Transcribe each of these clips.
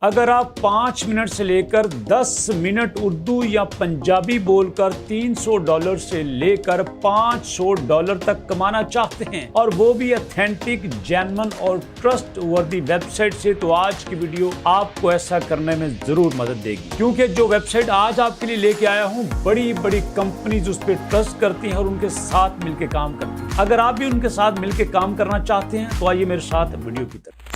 अगर आप 5 मिनट से लेकर 10 मिनट उर्दू या पंजाबी बोलकर $300 से लेकर $500 तक कमाना चाहते हैं और वो भी ऑथेंटिक, जेन्युइन और ट्रस्ट वर्दी वेबसाइट से, तो आज की वीडियो आपको ऐसा करने में जरूर मदद देगी। क्योंकि जो वेबसाइट आज आपके लिए लेके आया हूँ, बड़ी बड़ी कंपनीज उस पर ट्रस्ट करती हैं और उनके साथ मिलकर काम करती हैं। अगर आप भी उनके साथ मिलकर काम करना चाहते हैं तो आइए मेरे साथ वीडियो की तरफ।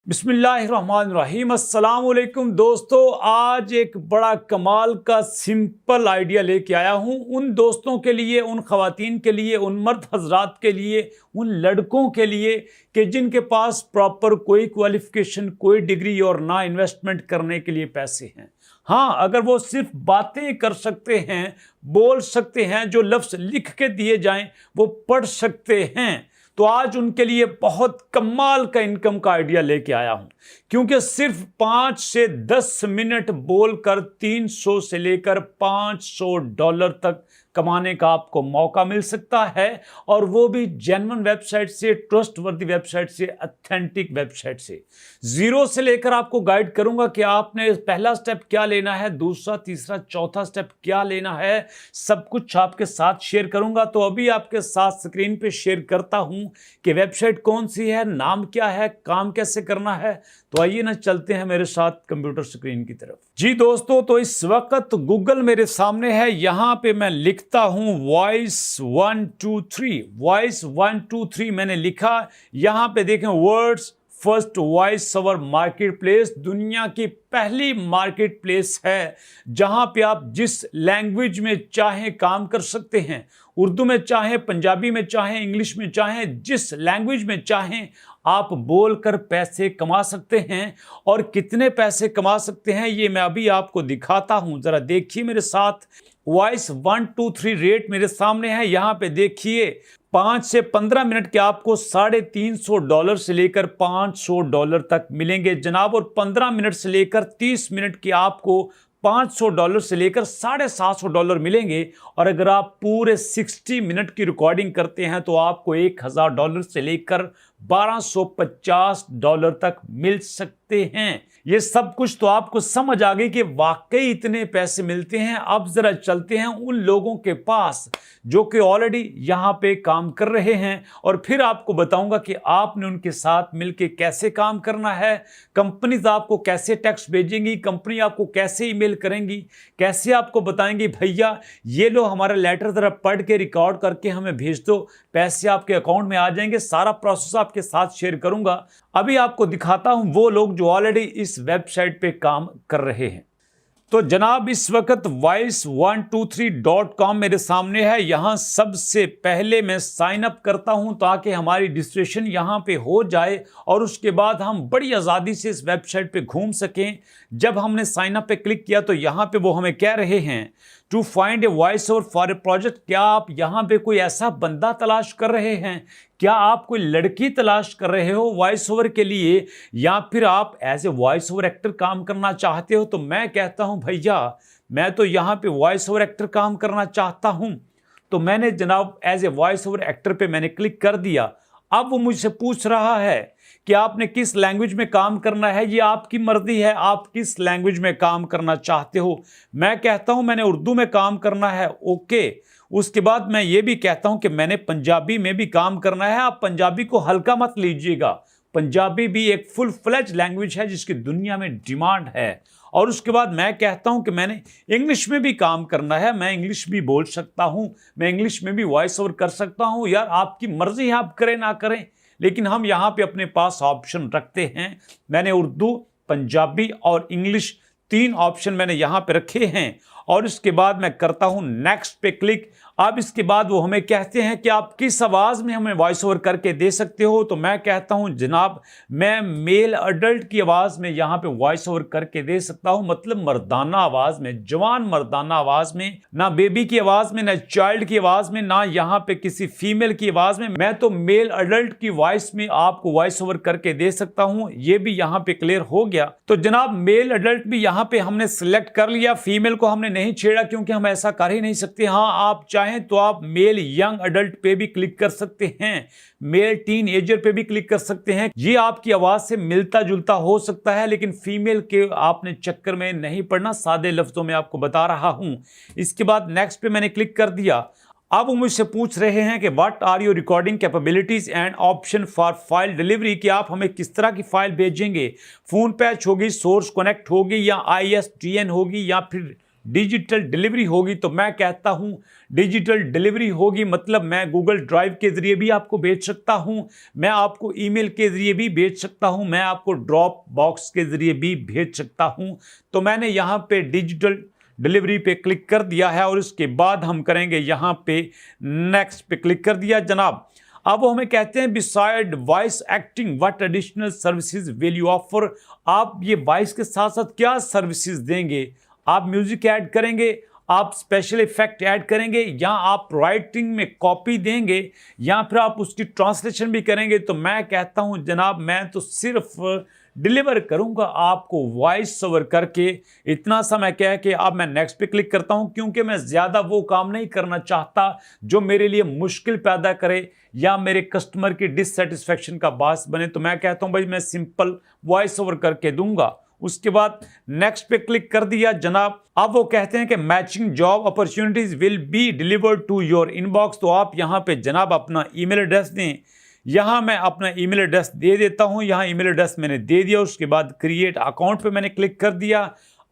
बिस्मिल्लाहिर्रहमानिर्रहीम। अस्सलाम वालेकुम दोस्तों, आज एक बड़ा कमाल का सिंपल आइडिया लेके आया हूं उन दोस्तों के लिए, उन खवातीन के लिए, उन मर्द हजरात के लिए, उन लड़कों के लिए कि जिनके पास प्रॉपर कोई क्वालिफिकेशन, कोई डिग्री और ना इन्वेस्टमेंट करने के लिए पैसे हैं। हाँ, अगर वो सिर्फ बातें कर सकते हैं, बोल सकते हैं, जो लफ्ज़ लिख के दिए जाएं वो पढ़ सकते हैं, तो आज उनके लिए बहुत कमाल का इनकम का आइडिया लेके आया हूं। क्योंकि सिर्फ 5 से 10 मिनट बोलकर 300 से लेकर $500 तक कमाने का आपको मौका मिल सकता है, और वो भी जेन्युइन वेबसाइट से, ट्रस्टवर्दी वेबसाइट से, ऑथेंटिक वेबसाइट से। जीरो से लेकर आपको गाइड करूंगा कि आपने पहला स्टेप क्या लेना है, दूसरा, तीसरा, चौथा स्टेप क्या लेना है, सब कुछ आपके साथ शेयर करूंगा। तो अभी आपके साथ स्क्रीन पे शेयर करता हूं कि वेबसाइट कौन सी है, नाम क्या है, काम कैसे करना है। तो आइए ना, चलते हैं मेरे साथ कंप्यूटर स्क्रीन की तरफ। जी दोस्तों, तो इस वक्त गूगल मेरे सामने है। यहां पे मैं लिखता हूं वॉइस 123, वॉइस 123 मैंने लिखा। यहां पे देखें, words first voice over market place, दुनिया की पहली मार्केट प्लेस है जहां पे आप जिस लैंग्वेज में चाहें काम कर सकते हैं। उर्दू में चाहें, पंजाबी में चाहें, इंग्लिश में चाहें, जिस लैंग्वेज में चाहें आप बोलकर पैसे कमा सकते हैं। और कितने पैसे कमा सकते हैं ये मैं अभी आपको दिखाता हूं, जरा देखिए मेरे साथ। वॉइस 123 रेट मेरे सामने है। यहां पे देखिए, 5 से 15 मिनट के आपको $350 से लेकर $500 तक मिलेंगे जनाब, और 15 मिनट से लेकर 30 मिनट के आपको $500 से लेकर $750 मिलेंगे। और अगर आप पूरे 60 मिनट की रिकॉर्डिंग करते हैं तो आपको $1000 से लेकर $1250 तक मिल सकते हैं। ये सब कुछ तो आपको समझ आ गई कि वाकई इतने पैसे मिलते हैं। अब जरा चलते हैं उन लोगों के पास जो कि ऑलरेडी यहां पे काम कर रहे हैं, और फिर आपको बताऊंगा कि आपने उनके साथ मिलके कैसे काम करना है। कंपनीज आपको कैसे टैक्स भेजेंगी, कंपनी आपको कैसे ईमेल करेंगी, कैसे आपको बताएंगी भैया ये लो हमारा लेटर जरा पढ़ के रिकॉर्ड करके हमें भेज दो, पैसे आपके अकाउंट में आ जाएंगे। सारा प्रोसेस आपके साथ शेयर करूंगा। अभी आपको दिखाता हूं वो लोग जो ऑलरेडी इस वेबसाइट पे काम कर रहे हैं। तो जनाब, इस वक्त voice123.com मेरे सामने है। यहां सबसे पहले मैं साइन अप करता हूं ताकि हमारी रजिस्ट्रेशन यहां पे हो जाए और उसके बाद हम बड़ी आज़ादी से इस वेबसाइट पे घूम सकें। जब हमने साइन अप पे क्लिक किया तो यहां पे वो हमें कह रहे हैं to find a voice over for a project. क्या आप यहां पे कोई ऐसा बंदा तलाश कर रहे हैं, क्या आप कोई लड़की तलाश कर रहे हो वॉइस ओवर के लिए, या फिर आप as a voice over actor काम करना चाहते हो। तो मैं कहता हूं भैया मैं तो यहां पे वॉइस ओवर एक्टर काम करना चाहता हूं। तो मैंने जनाब as a voice over actor पे मैंने क्लिक कर दिया। अब वो मुझसे पूछ रहा है कि आपने किस लैंग्वेज में काम करना है। ये आपकी मर्जी है, आप किस लैंग्वेज में काम करना चाहते हो। मैं कहता हूं मैंने उर्दू में काम करना है, ओके। उसके बाद मैं ये भी कहता हूं कि मैंने पंजाबी में भी काम करना है। आप पंजाबी को हल्का मत लीजिएगा, पंजाबी भी एक फुल फ्लेज लैंग्वेज है जिसकी दुनिया में डिमांड है। और उसके बाद मैं कहता हूं कि मैंने इंग्लिश में भी काम करना है, मैं इंग्लिश भी बोल सकता हूं, मैं इंग्लिश में भी वॉइस ओवर कर सकता हूं। यार आपकी मर्जी है, आप करें ना करें, लेकिन हम यहां पे अपने पास ऑप्शन रखते हैं। मैंने उर्दू, पंजाबी और इंग्लिश 3 ऑप्शन मैंने यहां पे रखे हैं। और इसके बाद मैं करता हूं नेक्स्ट पे क्लिक। अब इसके बाद वो हमें कहते हैं कि आप किस आवाज़ में हमें वॉइस ओवर करके दे सकते हो। तो मैं कहता हूं जनाब मैं मेल अडल्ट की आवाज़ में यहाँ पे वॉइस ओवर करके दे सकता हूं, मतलब मर्दाना आवाज़ में, जवान मर्दाना आवाज़ में, ना बेबी की आवाज़ में, ना चाइल्ड की आवाज़ में, ना यहाँ पे किसी फीमेल की आवाज़ में। मैं तो मेल अडल्ट की वॉइस में आपको वॉइस ओवर करके दे सकता हूँ। ये भी यहाँ पे क्लियर हो गया। तो जनाब मेल अडल्ट भी यहाँ पे हमने सिलेक्ट कर लिया, फीमेल को हमने नहीं छेड़ा क्योंकि हम ऐसा कर ही नहीं सकते। हाँ आप चाहें तो आप मेल यंग अडल्ट पे भी क्लिक कर सकते हैं, मेल टीन एजर पे भी क्लिक कर सकते हैं। ये आपकी आवाज से मिलता जुलता हो सकता है, लेकिन फीमेल के आपने चक्कर में नहीं पड़ना, सादे लफ्जों में आपको बता रहा हूं। इसके बाद नेक्स्ट पे मैंने क्लिक कर दिया। अब वो मुझसे पूछ रहे हैं कि what are your recording capabilities and option for file delivery, कि आप हमें किस तरह की फाइल भेजेंगे, फोन पैच होगी, सोर्स कनेक्ट होगी, या ISDN होगी, या फिर डिजिटल डिलीवरी होगी। तो मैं कहता हूं डिजिटल डिलीवरी होगी, मतलब मैं गूगल ड्राइव के जरिए भी आपको भेज सकता हूं, मैं आपको ईमेल के जरिए भी भेज सकता हूं, मैं आपको ड्रॉप बॉक्स के जरिए भी भेज सकता हूं। तो मैंने यहां पे डिजिटल डिलीवरी पे क्लिक कर दिया है और उसके बाद हम करेंगे यहां पे नेक्स्ट पे क्लिक कर दिया जनाब। अब वो हमें कहते हैं beside voice acting what additional services will you offer, आप ये वॉइस के साथ साथ क्या सर्विसेज देंगे। आप म्यूजिक ऐड करेंगे, आप स्पेशल इफेक्ट ऐड करेंगे, या आप राइटिंग में कॉपी देंगे, या फिर आप उसकी ट्रांसलेशन भी करेंगे। तो मैं कहता हूं जनाब मैं तो सिर्फ डिलीवर करूंगा आपको वॉइस ओवर करके। इतना सा मैं कह के अब मैं नेक्स्ट पे क्लिक करता हूं, क्योंकि मैं ज़्यादा वो काम नहीं करना चाहता जो मेरे लिए मुश्किल पैदा करे या मेरे कस्टमर की डिससेटिस्फेक्शन का बायस बने। तो मैं कहता हूं भाई मैं सिंपल वॉइस ओवर करके दूंगा। उसके बाद नेक्स्ट पे क्लिक कर दिया जनाब। अब वो कहते हैं कि matching job opportunities will be delivered to your inbox. तो आप यहां पे जनाब अपना ईमेल एड्रेस दें। यहां मैं अपना ईमेल एड्रेस दे देता हूं, यहां ईमेल एड्रेस मैंने दे दिया। उसके बाद क्रिएट अकाउंट पे मैंने क्लिक कर दिया।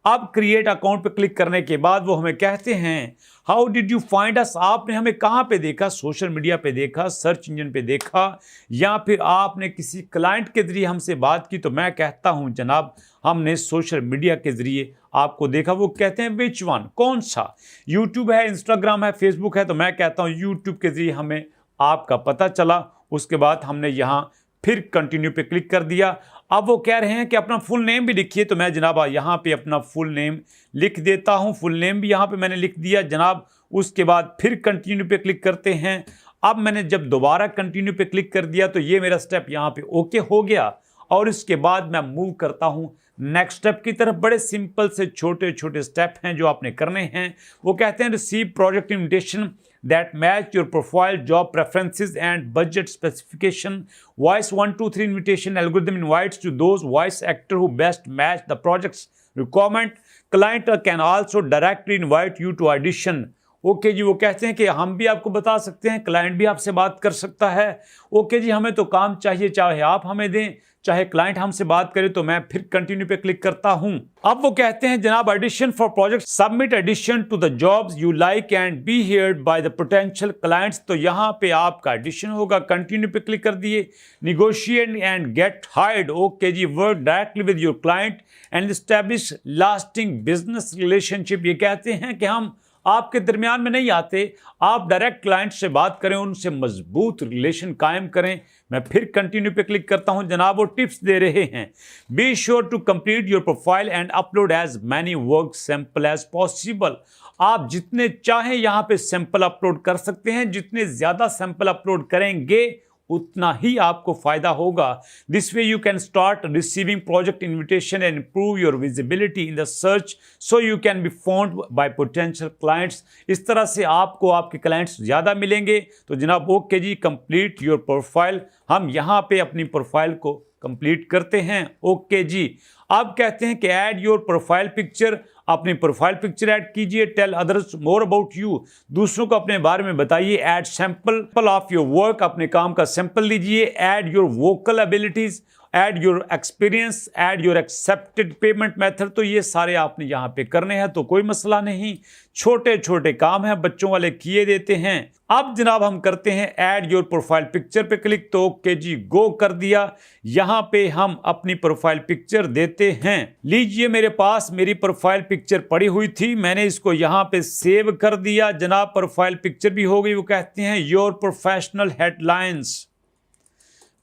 अब क्रिएट अकाउंट पे क्लिक करने के बाद वो हमें कहते हैं how did you find us, आपने हमें कहां पे देखा, सोशल मीडिया पे देखा, सर्च इंजन पे देखा, या फिर आपने किसी क्लाइंट के जरिए हमसे बात की। तो मैं कहता हूं जनाब हमने सोशल मीडिया के जरिए आपको देखा। वो कहते हैं विच वन, कौन सा, यूट्यूब है, इंस्टाग्राम है, फेसबुक है। तो मैं कहता हूं यूट्यूब के जरिए हमें आपका पता चला। उसके बाद हमने यहां फिर कंटिन्यू पे क्लिक कर दिया। अब वो कह रहे हैं कि अपना फुल नेम भी लिखिए। तो मैं जनाब यहाँ पे अपना फुल नेम लिख देता हूँ, फुल नेम भी यहाँ पे मैंने लिख दिया जनाब। उसके बाद फिर कंटिन्यू पे क्लिक करते हैं। अब मैंने जब दोबारा कंटिन्यू पे क्लिक कर दिया तो ये मेरा स्टेप यहाँ पे ओके हो गया, और इसके बाद मैं मूव करता हूँ नेक्स्ट स्टेप की तरफ। बड़े सिंपल से छोटे छोटे स्टेप हैं जो आपने करने हैं। वो कहते हैं receive project invitation that match your profile, job preferences and budget specification. Voice 1, 2, 3 invitation algorithm invites to those voice actor who best match the project's requirement. Client can also directly invite you to audition. Okay जी, वो कहते हैं कि हम भी आपको बता सकते हैं, क्लाइंट भी आपसे बात कर सकता है। ओके जी, हमें तो काम चाहिए, चाहे आप हमें दें चाहे क्लाइंट हमसे बात करे। तो मैं फिर कंटिन्यू पे क्लिक करता हूं। अब वो कहते हैं जनाब audition for project, submit audition to the jobs you like and be heard by the potential clients. तो यहां पे आपका एडिशन होगा। कंटिन्यू पे क्लिक कर दिए। Negotiate and get hired, okay जी, work directly with your client and establish lasting business relationship. ये कहते हैं कि हम आपके दरमियान में नहीं आते, आप डायरेक्ट क्लाइंट से बात करें, उनसे मजबूत रिलेशन कायम करें। मैं फिर कंटिन्यू पे क्लिक करता हूं। जनाब वो टिप्स दे रहे हैं, be sure to complete your profile and upload as many work sample as possible. आप जितने चाहें यहां पे सैंपल अपलोड कर सकते हैं, जितने ज्यादा सैंपल अपलोड करेंगे उतना ही आपको फायदा होगा। This way you can start receiving project invitation and improve your visibility in the search so you can be found by potential clients. इस तरह से आपको आपके क्लाइंट्स ज़्यादा मिलेंगे। तो जनाब ओके जी, कंप्लीट योर प्रोफाइल, हम यहाँ पे अपनी प्रोफाइल को कंप्लीट करते हैं। ओके जी, अब कहते हैं कि ऐड योर प्रोफाइल पिक्चर, अपनी प्रोफाइल पिक्चर ऐड कीजिए। Tell others more about you, दूसरों को अपने बारे में बताइए। Add sample of your work, अपने काम का सैंपल लीजिए। Add your vocal abilities, add your experience, add your accepted payment method, तो ये सारे आपने यहाँ पे करने हैं, तो कोई मसला नहीं, छोटे छोटे काम हैं, बच्चों वाले किए देते हैं। अब जनाब हम करते हैं ऐड योर प्रोफाइल पिक्चर पे क्लिक, तो ओके जी, गो कर दिया। यहाँ पे हम अपनी प्रोफाइल पिक्चर देते हैं। लीजिए मेरे पास मेरी प्रोफाइल पिक्चर पड़ी हुई थी, मैंने इसको यहाँ पे सेव कर दिया। जनाब प्रोफाइल पिक्चर भी हो गई। वो कहते हैं योर प्रोफेशनल हेडलाइंस,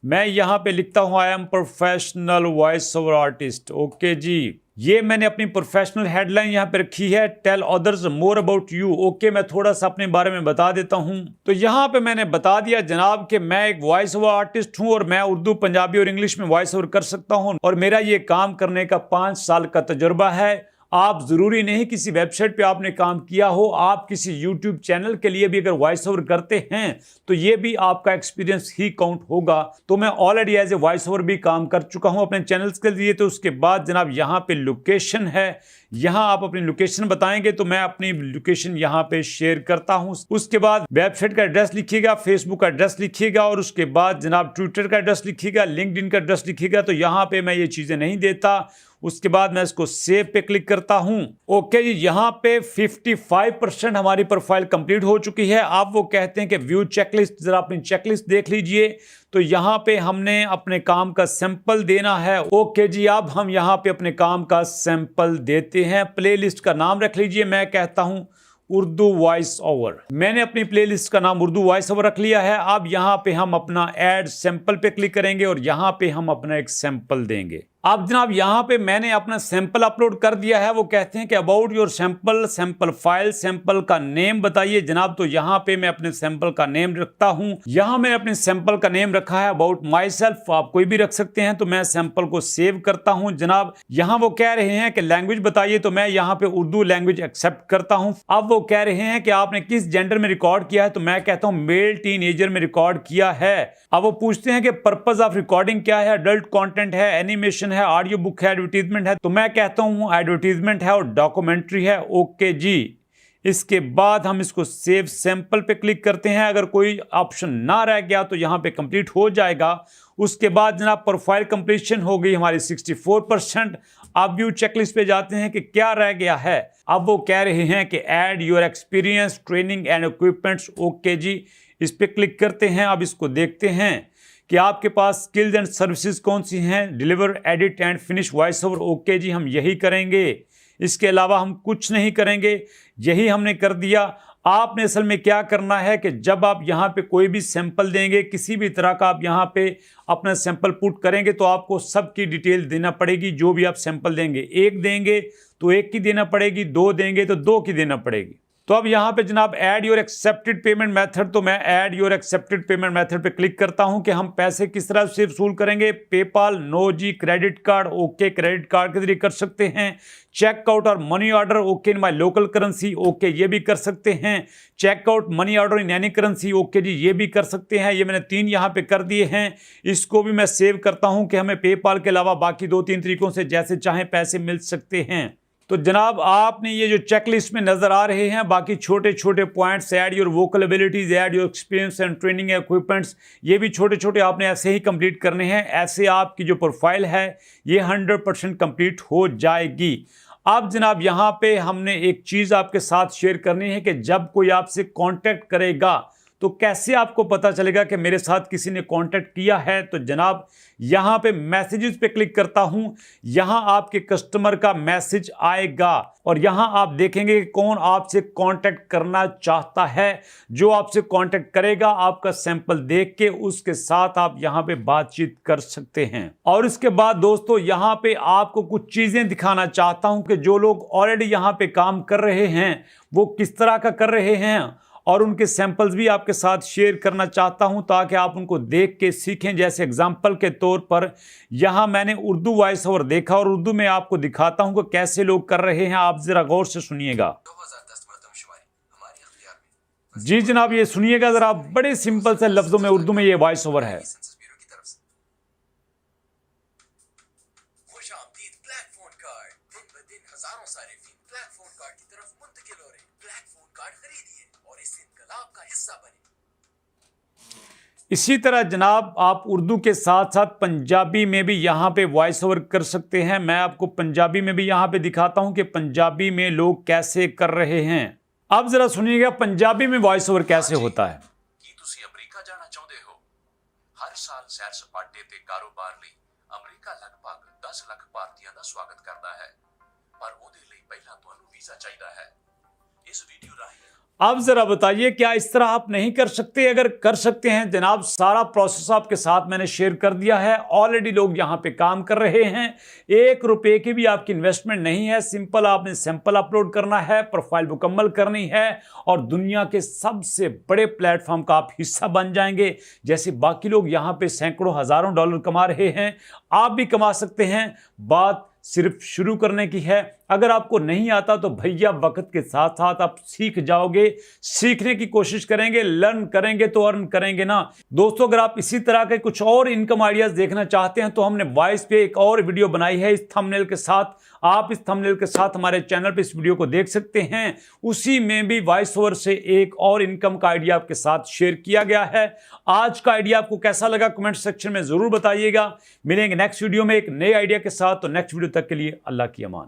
मैं यहाँ पे लिखता हूँ I am professional voice over artist. Okay जी, ये मैंने अपनी प्रोफेशनल हेडलाइन यहाँ पे रखी है, tell others more about you. Okay, मैं थोड़ा सा अपने बारे में बता देता हूँ। तो यहाँ पे मैंने बता दिया जनाब कि मैं एक वॉइस ओवर आर्टिस्ट हूँ और मैं उर्दू, पंजाबी और इंग्लिश में वॉइस ओवर कर सकता हूँ और मेरा ये काम करने का 5 साल का तजुर्बा है। आप जरूरी नहीं किसी वेबसाइट पे आपने काम किया हो, आप किसी यूट्यूब चैनल के लिए भी अगर वॉइस ओवर करते हैं तो ये भी आपका एक्सपीरियंस ही काउंट होगा। तो मैं already as a voice over भी काम कर चुका हूं अपने चैनल्स के लिए। तो उसके बाद जनाब यहाँ पे लोकेशन है, यहाँ आप अपनी लोकेशन बताएंगे तो मैं अपनी लोकेशन यहाँ पे शेयर करता हूँ। उसके बाद वेबसाइट का एड्रेस लिखिएगा, फेसबुक का एड्रेस लिखिएगा और उसके बाद जनाब ट्विटर का एड्रेस लिखिएगा, लिंक्डइन का एड्रेस लिखिएगा। तो यहाँ पे मैं ये चीजें नहीं देता। उसके बाद मैं इसको सेव पे क्लिक करता हूं। ओके जी, यहाँ पे 55% हमारी प्रोफाइल कंप्लीट हो चुकी है। आप वो कहते हैं कि व्यू चेकलिस्ट, जरा अपनी चेकलिस्ट देख लीजिए। तो यहाँ पे हमने अपने काम का सैंपल देना है। ओके जी, अब हम यहाँ पे अपने काम का सैंपल देते हैं। प्लेलिस्ट का नाम रख लीजिए, मैं कहता हूं उर्दू वॉइस ओवर। मैंने अपनी प्लेलिस्ट का नाम उर्दू वॉइस ओवर रख लिया है। अब यहाँ पे हम अपना ऐड सैंपल पे क्लिक करेंगे और यहाँ पे हम अपना एक सैंपल देंगे। अब जनाब यहाँ पे मैंने अपना सैंपल अपलोड कर दिया है। वो कहते हैं कि about your sample, sample file, sample का नेम बताइए जनाब। तो यहाँ पे मैं अपने सैंपल का नेम रखता हूँ। यहाँ मैंने अपने सैंपल का नेम रखा है अबाउट माई सेल्फ, आप कोई भी रख सकते हैं। तो मैं सैंपल को सेव करता हूँ। जनाब यहाँ वो कह रहे हैं कि लैंग्वेज बताइए, तो मैं यहाँ पे उर्दू लैंग्वेज एक्सेप्ट करता हूँ। अब वो कह रहे हैं कि आपने किस जेंडर में रिकॉर्ड किया है, तो मैं कहता हूँ मेल टीनेजर में रिकॉर्ड किया है। अब वो पूछते हैं कि पर्पज ऑफ रिकॉर्डिंग क्या है, अडल्ट कंटेंट है, एनिमेशन है, ऑडियो बुक है, एडवर्टीजमेंट है। तो मैं कहता हूं एडवर्टीजमेंट है और डॉक्यूमेंट्री है। ओके जी, इसके बाद हम इसको सेव सैंपल पे क्लिक करते हैं। अगर कोई ऑप्शन ना रह गया तो यहां पे कंप्लीट हो जाएगा। उसके बाद जनाब प्रोफाइल कंप्लीशन हो गई हमारी 64%। अब व्यू चेकलिस्ट पे जाते हैं कि क्या रह गया है। अब वो कह रहे हैं कि add your experience, training and equipments. Okay जी, इस पे क्लिक करते हैं। अब इसको देखते हैं कि आपके पास स्किल्स एंड सर्विसेज कौन सी हैं। Deliver, edit and finish voice over. Okay जी, हम यही करेंगे, इसके अलावा हम कुछ नहीं करेंगे। यही हमने कर दिया। आपने असल में क्या करना है कि जब आप यहाँ पे कोई भी सैंपल देंगे, किसी भी तरह का आप यहाँ पे अपना सैंपल पुट करेंगे, तो आपको सबकी डिटेल देना पड़ेगी। जो भी आप सैंपल देंगे, एक देंगे तो एक की देना पड़ेगी, 2 देंगे तो 2 की देना पड़ेगी। तो अब यहाँ पे जनाब add your accepted payment method, तो मैं add your accepted payment method पे क्लिक करता हूँ कि हम पैसे किस तरह से वसूल करेंगे। पेपाल, नो जी, credit card. Okay, credit card के जरिए कर सकते हैं। चेकआउट और money order, okay in my local currency. Okay, ये भी कर सकते हैं। Checkout, money order in any currency. Okay जी, ये भी कर सकते हैं। ये मैंने 3 यहाँ पे कर दिए हैं। इसको भी मैं सेव करता हूँ कि हमें पेपाल के अलावा बाकी 2-3 तरीकों से जैसे चाहें पैसे मिल सकते हैं। तो जनाब आपने ये जो चेकलिस्ट में नजर आ रहे हैं बाकी छोटे छोटे points, add your vocal abilities, add your experience and training equipments, ये भी छोटे छोटे आपने ऐसे ही कंप्लीट करने हैं। ऐसे आपकी जो प्रोफाइल है ये 100% कंप्लीट हो जाएगी। अब जनाब यहाँ पे हमने एक चीज आपके साथ शेयर करनी है कि जब कोई आपसे कांटेक्ट करेगा तो कैसे आपको पता चलेगा कि मेरे साथ किसी ने कांटेक्ट किया है। तो जनाब यहाँ पे मैसेजेस पे क्लिक करता हूं। यहाँ आपके कस्टमर का मैसेज आएगा और यहाँ आप देखेंगे कि कौन आपसे कांटेक्ट करना चाहता है। जो आपसे कांटेक्ट करेगा आपका सैंपल देख के उसके साथ आप यहाँ पे बातचीत कर सकते हैं। और इसके बाद दोस्तों यहाँ पे आपको कुछ चीजें दिखाना चाहता हूं कि जो लोग ऑलरेडी यहाँ पे काम कर रहे हैं वो किस तरह का कर रहे हैं और उनके सैंपल्स भी आपके साथ शेयर करना चाहता हूं ताकि आप उनको देख के सीखें। जैसे एग्जांपल के तौर पर यहां मैंने उर्दू वॉइस ओवर देखा और उर्दू में आपको दिखाता हूं कि कैसे लोग कर रहे हैं। आप जरा गौर से सुनिएगा। जी जनाब, ये सुनिएगा जरा, बड़े सिंपल से लफ्जों में उर्दू में ये वॉइस ओवर है। हजारों सारिफीन ब्लैक फोन कार्ड की तरफ मुंतकिल हो रहे हैं। ब्लैक फोन कार्ड खरीदिए और इस इनकलाब का हिस्सा बने। इसी तरह जनाब आप उर्दू के साथ साथ पंजाबी में भी यहाँ पे वॉइस ओवर कर सकते हैं। मैं आपको पंजाबी में भी यहाँ पे दिखाता हूँ कि पंजाबी में लोग कैसे कर रहे हैं। अब जरा सुनिएगा पंजाबी में वॉइस ओवर कैसे होता है। ਕੀ ਤੁਸੀਂ ਅਮਰੀਕਾ ਜਾਣਾ ਚਾਹੁੰਦੇ ਹੋ? ਹਰ ਸਾਲ ਸੈਰ ਸਪਾਟੇ ਤੇ ਕਾਰੋਬਾਰ ਲਈ ਅਮਰੀਕਾ ਲਗਭਗ 10 ਲੱਖ ਭਾਰਤੀਆਂ ਦਾ ਸਵਾਗਤ ਕਰਦਾ ਹੈ, ਪਰ ਉਹਦੇ ਲਈ ਪਹਿਲਾਂ ਤੁਹਾਨੂੰ ਵੀਜ਼ਾ ਚਾਹੀਦਾ ਹੈ। ਇਸ ਵੀਡੀਓ ਰਾਹੀਂ अब जरा बताइए क्या इस तरह आप नहीं कर सकते? अगर कर सकते हैं जनाब, सारा प्रोसेस आपके साथ मैंने शेयर कर दिया है। ऑलरेडी लोग यहाँ पे काम कर रहे हैं। 1 रुपए की भी आपकी इन्वेस्टमेंट नहीं है। सिंपल आपने सैंपल अपलोड करना है, प्रोफाइल मुकम्मल करनी है और दुनिया के सबसे बड़े प्लेटफॉर्म का आप हिस्सा बन जाएंगे। जैसे बाकी लोग यहाँ पे सैकड़ों हजारों डॉलर कमा रहे हैं, आप भी कमा सकते हैं। बात सिर्फ शुरू करने की है। अगर आपको नहीं आता तो भैया वक्त के साथ साथ आप सीख जाओगे। सीखने की कोशिश करेंगे, लर्न करेंगे तो अर्न करेंगे ना। दोस्तों अगर आप इसी तरह के कुछ और इनकम आइडियाज देखना चाहते हैं तो हमने वॉइस पे एक और वीडियो बनाई है इस थंबनेल के साथ। आप इस थंबनेल के साथ हमारे चैनल पे इस वीडियो को देख सकते हैं। उसी में भी वॉइस ओवर से एक और इनकम का आइडिया आपके साथ शेयर किया गया है। आज का आइडिया आपको कैसा लगा कमेंट सेक्शन में जरूर बताइएगा। मिलेंगे नेक्स्ट वीडियो में एक नए आइडिया के साथ। तो नेक्स्ट वीडियो तक के लिए अल्लाह की अमान।